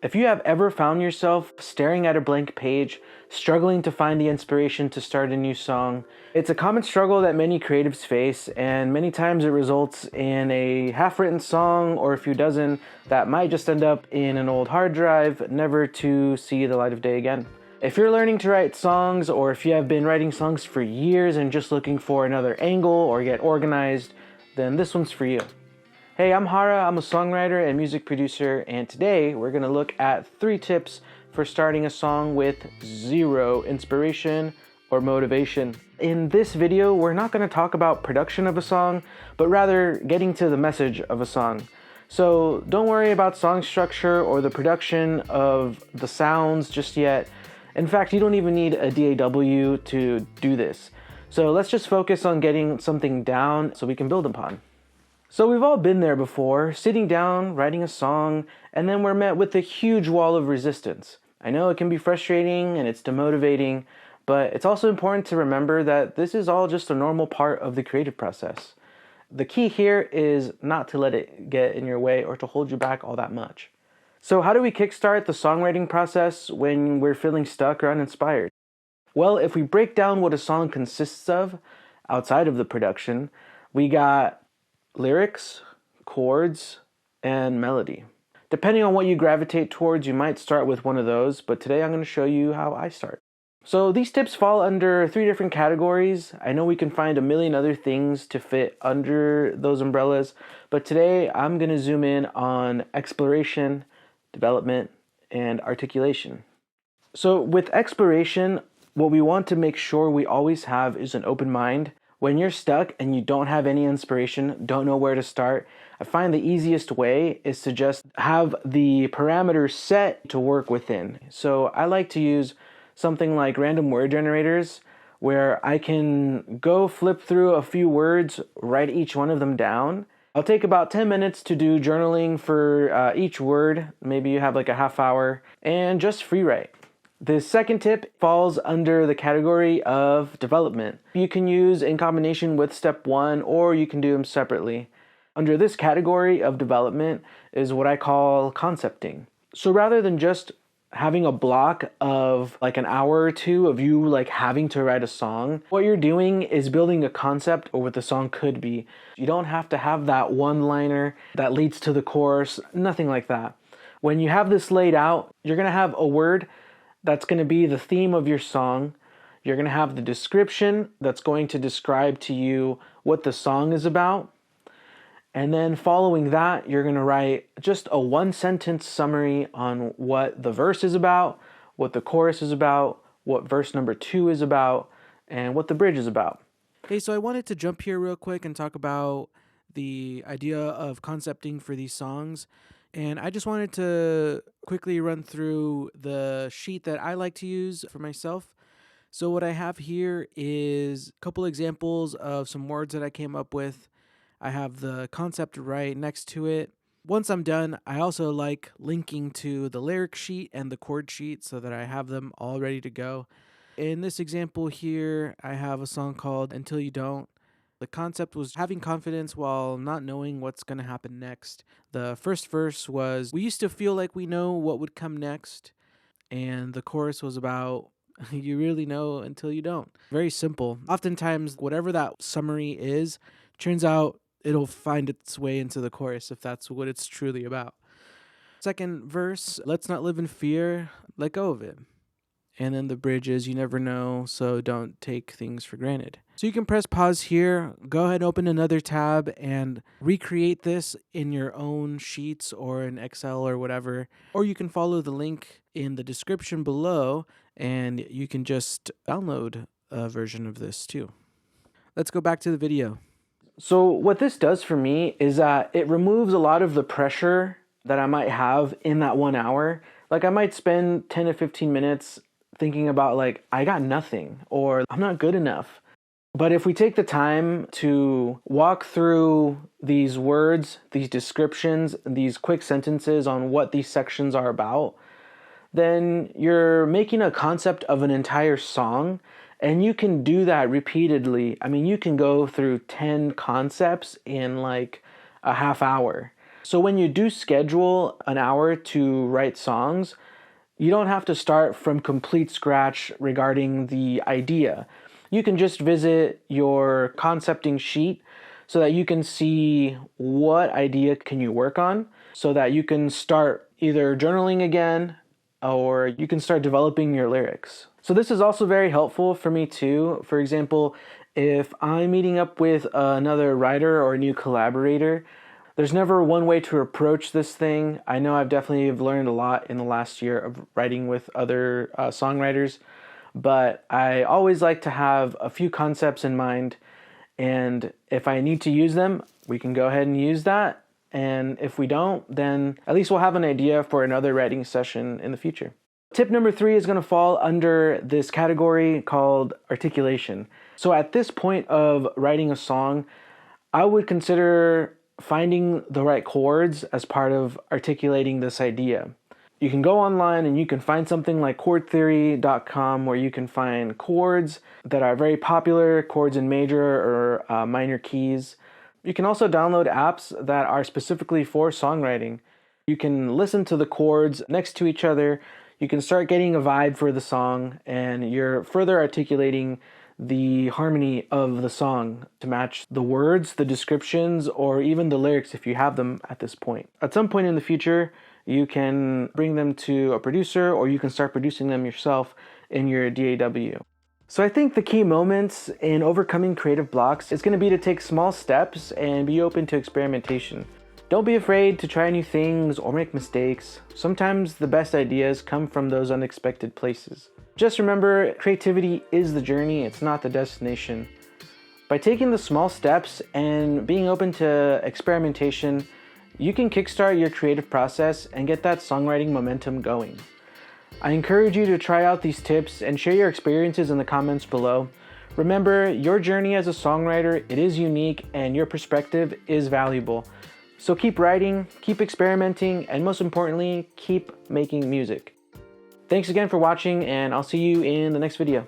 If you have ever found yourself staring at a blank page, struggling to find the inspiration to start a new song, it's a common struggle that many creatives face, and many times it results in a half-written song or a few dozen that might just end up in an old hard drive, never to see the light of day again. If you're learning to write songs, or if you have been writing songs for years and just looking for another angle or get organized, then this one's for you. Hey, I'm Hara, I'm a songwriter and music producer, and today we're going to look at 3 tips for starting a song with zero inspiration or motivation. In this video, we're not going to talk about production of a song, but rather getting to the message of a song. So don't worry about song structure or the production of the sounds just yet. In fact, you don't even need a DAW to do this. So let's just focus on getting something down so we can build upon. So we've all been there before, sitting down, writing a song, and then we're met with a huge wall of resistance. I know it can be frustrating and it's demotivating, but it's also important to remember that this is all just a normal part of the creative process. The key here is not to let it get in your way or to hold you back all that much. So how do we kickstart the songwriting process when we're feeling stuck or uninspired? Well, if we break down what a song consists of outside of the production, we got lyrics, chords, and melody. Depending on what you gravitate towards, you might start with one of those, but today I'm going to show you how I start. So these tips fall under 3 different categories. I know we can find a million other things to fit under those umbrellas, but today I'm going to zoom in on exploration, development, and articulation. So with exploration, what we want to make sure we always have is an open mind. When you're stuck and you don't have any inspiration, don't know where to start, I find the easiest way is to just have the parameters set to work within. So I like to use something like random word generators, where I can go flip through a few words, write each one of them down. I'll take about 10 minutes to do journaling for each word. Maybe you have like a half hour, and just free write. The second tip falls under the category of development. You can use in combination with step 1, or you can do them separately. Under this category of development is what I call concepting. So rather than just having a block of like an hour or 2 of you like having to write a song, what you're doing is building a concept of what the song could be. You don't have to have that one-liner that leads to the chorus, nothing like that. When you have this laid out, you're gonna have a word that's going to be the theme of your song. You're going to have the description that's going to describe to you what the song is about. And then following that, you're going to write just a 1-sentence summary on what the verse is about, what the chorus is about, what verse number 2 is about, and what the bridge is about. Hey, so I wanted to jump here real quick and talk about the idea of concepting for these songs. And I just wanted to quickly run through the sheet that I like to use for myself. So what I have here is a couple examples of some words that I came up with. I have the concept right next to it. Once I'm done, I also like linking to the lyric sheet and the chord sheet so that I have them all ready to go. In this example here, I have a song called Until You Don't. The concept was having confidence while not knowing what's going to happen next. The first verse was, we used to feel like we know what would come next. And the chorus was about, you really know until you don't. Very simple. Oftentimes, whatever that summary is, turns out it'll find its way into the chorus if that's what it's truly about. Second verse, let's not live in fear, let go of it. And then the bridge is, you never know, so don't take things for granted. So you can press pause here, go ahead and open another tab and recreate this in your own sheets or in Excel or whatever. Or you can follow the link in the description below and you can just download a version of this too. Let's go back to the video. So what this does for me is that it removes a lot of the pressure that I might have in that 1 hour. Like I might spend 10 to 15 minutes thinking about like, I got nothing or I'm not good enough. But if we take the time to walk through these words, these descriptions, these quick sentences on what these sections are about, then you're making a concept of an entire song, and you can do that repeatedly. I mean, you can go through 10 concepts in like a half hour. So when you do schedule an hour to write songs, you don't have to start from complete scratch regarding the idea. You can just visit your concepting sheet so that you can see what idea can you work on, so that you can start either journaling again or you can start developing your lyrics. So this is also very helpful for me too. For example, if I'm meeting up with another writer or a new collaborator, there's never one way to approach this thing. I know I've definitely learned a lot in the last year of writing with other songwriters, but I always like to have a few concepts in mind, and if I need to use them, we can go ahead and use that. And if we don't, then at least we'll have an idea for another writing session in the future. Tip number 3 is going to fall under this category called articulation. So at this point of writing a song, I would consider finding the right chords as part of articulating this idea. You can go online and you can find something like chordtheory.com where you can find chords that are very popular, chords in major or minor keys. You can also download apps that are specifically for songwriting. You can listen to the chords next to each other. You can start getting a vibe for the song, and you're further articulating the harmony of the song to match the words, the descriptions, or even the lyrics if you have them at this point. At some point in the future, you can bring them to a producer or you can start producing them yourself in your DAW. So I think the key moments in overcoming creative blocks is going to be to take small steps and be open to experimentation. Don't be afraid to try new things or make mistakes. Sometimes the best ideas come from those unexpected places. Just remember, creativity is the journey, it's not the destination. By taking the small steps and being open to experimentation, you can kickstart your creative process and get that songwriting momentum going. I encourage you to try out these tips and share your experiences in the comments below. Remember, your journey as a songwriter, it is unique and your perspective is valuable. So keep writing, keep experimenting, and most importantly, keep making music. Thanks again for watching, and I'll see you in the next video.